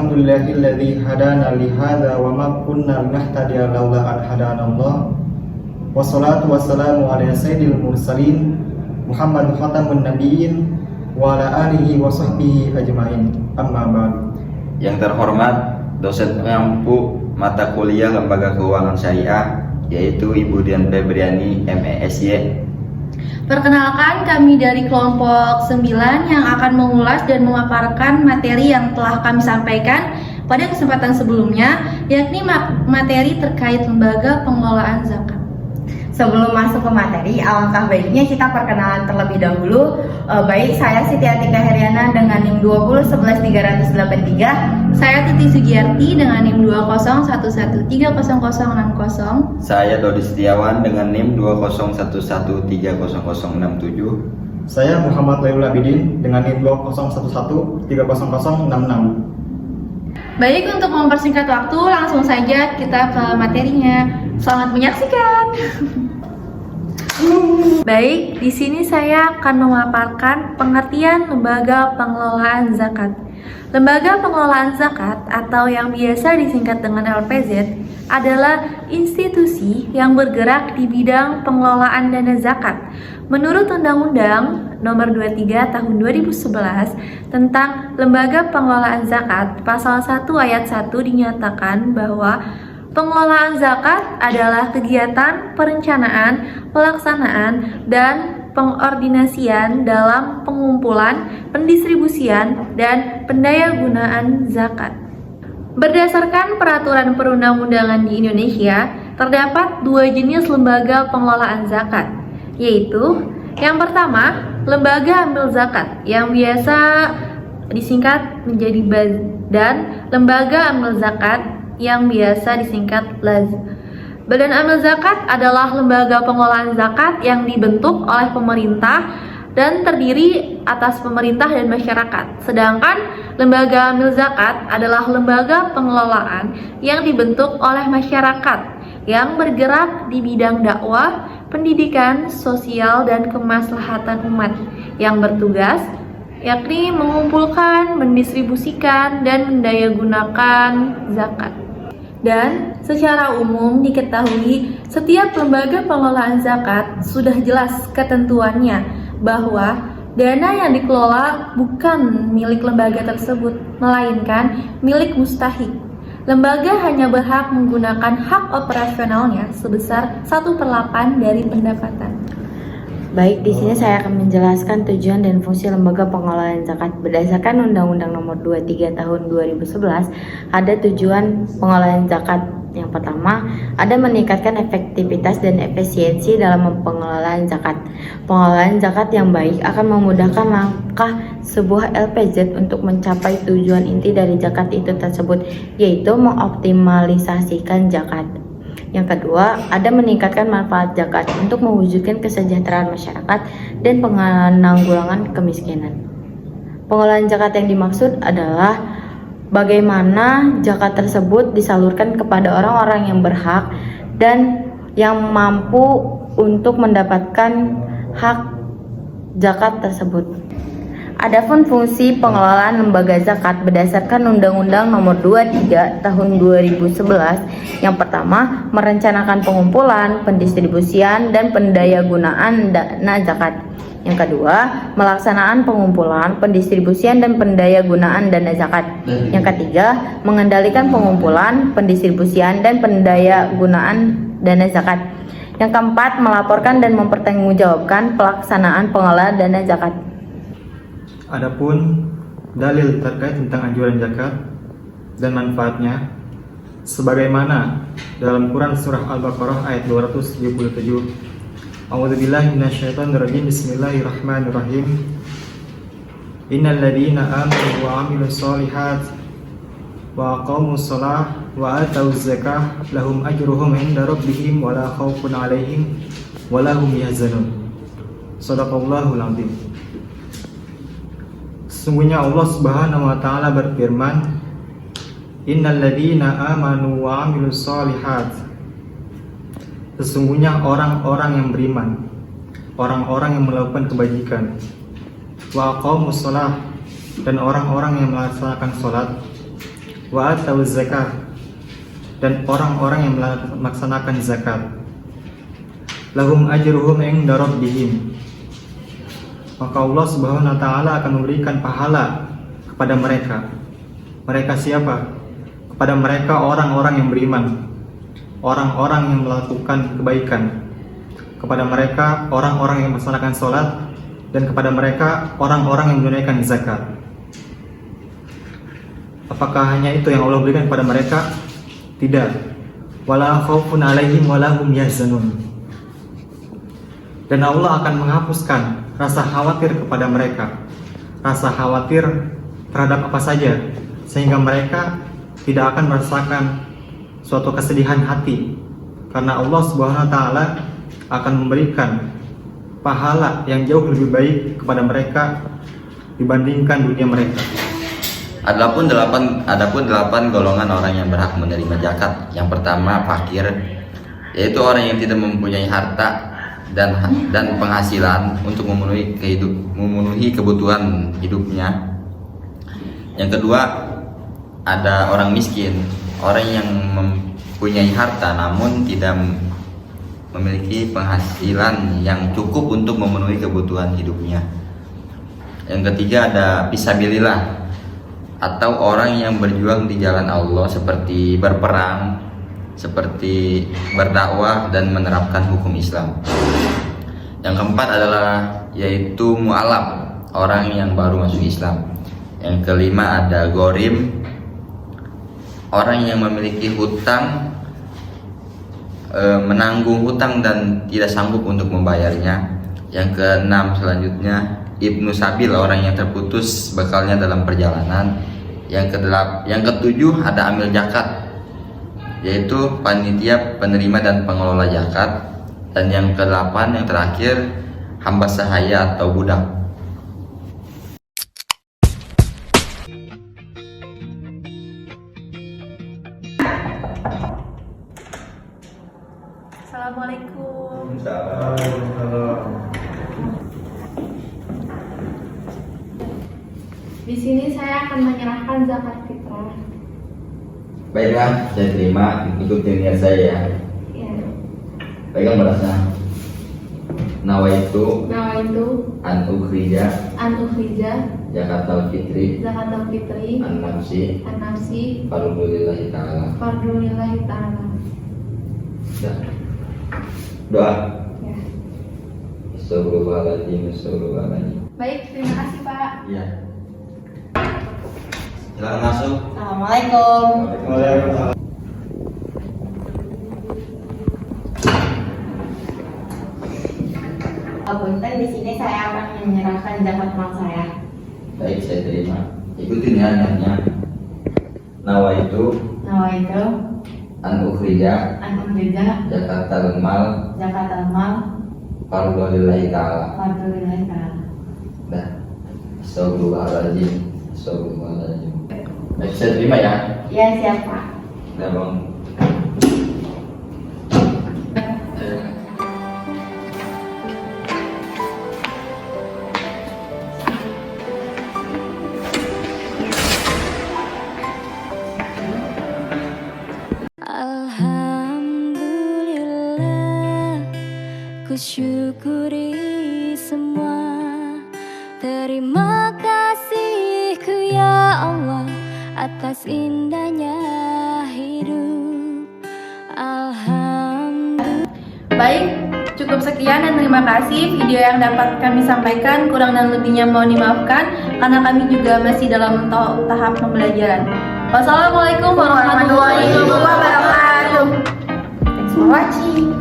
Alhamdulillahilladzi hadana li hadza wa ma kunna linahtadiya laula an hadanallah. Wassalatu wassalamu ala sayyidil mursalin Muhammad khatamun nabiyyin wa ala alihi wa sahbihi ajmain. Amma ba'd. Yang terhormat dosen pengampu mata kuliah Lembaga Keuangan Syariah, yaitu Ibu Dian Febriani MESY. Perkenalkan, kami dari kelompok 9 yang akan mengulas dan memaparkan materi yang telah kami sampaikan pada kesempatan sebelumnya, yakni materi terkait lembaga pengelolaan zakat. Sebelum masuk ke materi, alangkah baiknya kita perkenalan terlebih dahulu. Baik, saya Siti Atika Heriana dengan NIM 2011383. Saya Titi Sugiyarti dengan NIM 201130060. Saya Dodi Setiawan dengan NIM 201130067. Saya Muhammad Lailul Abidin dengan NIM 201130066. Baik, untuk mempersingkat waktu, langsung saja kita ke materinya. Selamat menyaksikan. Baik, di sini saya akan memaparkan pengertian lembaga pengelolaan zakat. Lembaga pengelolaan zakat atau yang biasa disingkat dengan LPZ adalah institusi yang bergerak di bidang pengelolaan dana zakat. Menurut Undang-Undang Nomor 23 Tahun 2011 tentang Lembaga Pengelolaan Zakat, Pasal 1 Ayat 1 dinyatakan bahwa pengelolaan zakat adalah kegiatan perencanaan, pelaksanaan, dan pengordinasian dalam pengumpulan, pendistribusian, dan pendayagunaan zakat. Berdasarkan peraturan perundang-undangan di Indonesia, terdapat dua jenis lembaga pengelolaan zakat, yaitu yang pertama, lembaga amil zakat yang biasa disingkat menjadi BAZ, dan lembaga amil zakat yang biasa disingkat LAZ. Badan Amil Zakat adalah lembaga pengelolaan zakat yang dibentuk oleh pemerintah dan terdiri atas pemerintah dan masyarakat. Sedangkan lembaga amil zakat adalah lembaga pengelolaan yang dibentuk oleh masyarakat yang bergerak di bidang dakwah, pendidikan, sosial, dan kemaslahatan umat yang bertugas yakni mengumpulkan, mendistribusikan, dan mendayagunakan zakat. Dan secara umum diketahui setiap lembaga pengelolaan zakat sudah jelas ketentuannya bahwa dana yang dikelola bukan milik lembaga tersebut, melainkan milik mustahik. Lembaga hanya berhak menggunakan hak operasionalnya sebesar 1/8 dari pendapatan. Baik, di sini saya akan menjelaskan tujuan dan fungsi lembaga pengelolaan zakat. Berdasarkan Undang-Undang Nomor 23 Tahun 2011, ada tujuan pengelolaan zakat. Yang pertama, ada meningkatkan efektivitas dan efisiensi dalam pengelolaan zakat. Pengelolaan zakat yang baik akan memudahkan langkah sebuah LPZ untuk mencapai tujuan inti dari zakat itu tersebut, yaitu mengoptimalisasikan zakat. Yang kedua, ada meningkatkan manfaat zakat untuk mewujudkan kesejahteraan masyarakat dan penanggulangan kemiskinan. Pengelolaan zakat yang dimaksud adalah bagaimana zakat tersebut disalurkan kepada orang-orang yang berhak dan yang mampu untuk mendapatkan hak zakat tersebut. Adapun fungsi pengelolaan lembaga zakat berdasarkan Undang-Undang Nomor 23 Tahun 2011, yang pertama, merencanakan pengumpulan, pendistribusian, dan pendayagunaan dana zakat. Yang kedua, melaksanaan pengumpulan, pendistribusian, dan pendayagunaan dana zakat. Yang ketiga, mengendalikan pengumpulan, pendistribusian, dan pendayagunaan dana zakat. Yang keempat, melaporkan dan mempertanggungjawabkan pelaksanaan pengelolaan dana zakat. Adapun dalil terkait tentang anjuran zakat dan manfaatnya sebagaimana dalam Quran surah Al-Baqarah ayat 277. A'udzubillahi minasyaitonirrajim. Bismillahirrahmanirrahim. Innal ladzina amanu wa 'amilus sholihat wa aqamus shalah wa atauz zakah lahum ajruhum 'inda rabbihim wa la khaufun 'alaihim wa la hum yahzanun. Shadaqallahul 'azim. Sesungguhnya Allah Subhanahu wa taala berfirman, Innal ladzina amanu wa 'amilus sholihat. Sesungguhnya orang-orang yang beriman, orang-orang yang melakukan kebajikan, wa aqamus shalah, dan orang-orang yang melaksanakan salat, wa atawuz zakah, dan orang-orang yang melaksanakan zakat, lahum ajruhum inda rabbihim, maka Allah Subhanahu wa taala akan memberikan pahala kepada mereka. Mereka siapa? Kepada mereka orang-orang yang beriman, orang-orang yang melakukan kebaikan, kepada mereka orang-orang yang melaksanakan sholat, dan kepada mereka orang-orang yang menunaikan zakat. Apakah hanya itu yang Allah berikan kepada mereka? Tidak. Wala khaufun alaihim wala hum yahzanun. Dan Allah akan menghapuskan rasa khawatir kepada mereka, rasa khawatir terhadap apa saja, sehingga mereka tidak akan merasakan suatu kesedihan hati, karena Allah Subhanahu wa taala akan memberikan pahala yang jauh lebih baik kepada mereka dibandingkan dunia mereka. Adapun delapan golongan orang yang berhak menerima zakat. Yang pertama, fakir, yaitu orang yang tidak mempunyai harta dan penghasilan untuk memenuhi kebutuhan hidupnya. Yang kedua, ada orang miskin, orang yang mempunyai harta namun tidak memiliki penghasilan yang cukup untuk memenuhi kebutuhan hidupnya. Yang ketiga, ada fisabilillah, atau orang yang berjuang di jalan Allah seperti berperang, seperti berdakwah dan menerapkan hukum Islam. Yang keempat adalah yaitu mu'alaf, orang yang baru masuk Islam. Yang kelima ada ghorim, orang yang memiliki hutang, menanggung hutang dan tidak sanggup untuk membayarnya. Yang keenam selanjutnya ibnu sabil, orang yang terputus bekalnya dalam perjalanan. Yang ketujuh ada amil zakat, yaitu panitia penerima dan pengelola zakat. Dan yang kedelapan yang terakhir hamba sahaya atau budak. Assalamualaikum. Di sini saya akan menyerahkan zakat fitrah. Baiklah, saya terima, ikuti niat saya ya. Ya. Pegang berasnya. Nawaitu an ukhrija zakatul fitri zakatul fitri an nafsi fardhulillahi ta'ala. Doa. Ya. Astagfirullahaladzim. Baik, terima kasih Pak. Iya. Silakan masuk. Assalamualaikum. Punten, di sini saya akan menyerahkan zakat mal saya. Baik, saya terima. Ikutin ya niatnya. Nawaitu an ukhrija zakatul mal fardhulillahi ta'ala. Dah. Astagfirullahaladzim. Baik, saya terima ya. Ya, siap Pak. Dah bang. Alhamdulillah, ku syukuri semua. Terima kasihku ya Allah atas indahnya hidup. Alhamdulillah. Baik, cukup sekian dan terima kasih video yang dapat kami sampaikan. Kurang dan lebihnya mohon dimaafkan karena kami juga masih dalam tahap pembelajaran. Wassalamualaikum warahmatullahi wabarakatuh. Thanks for watching.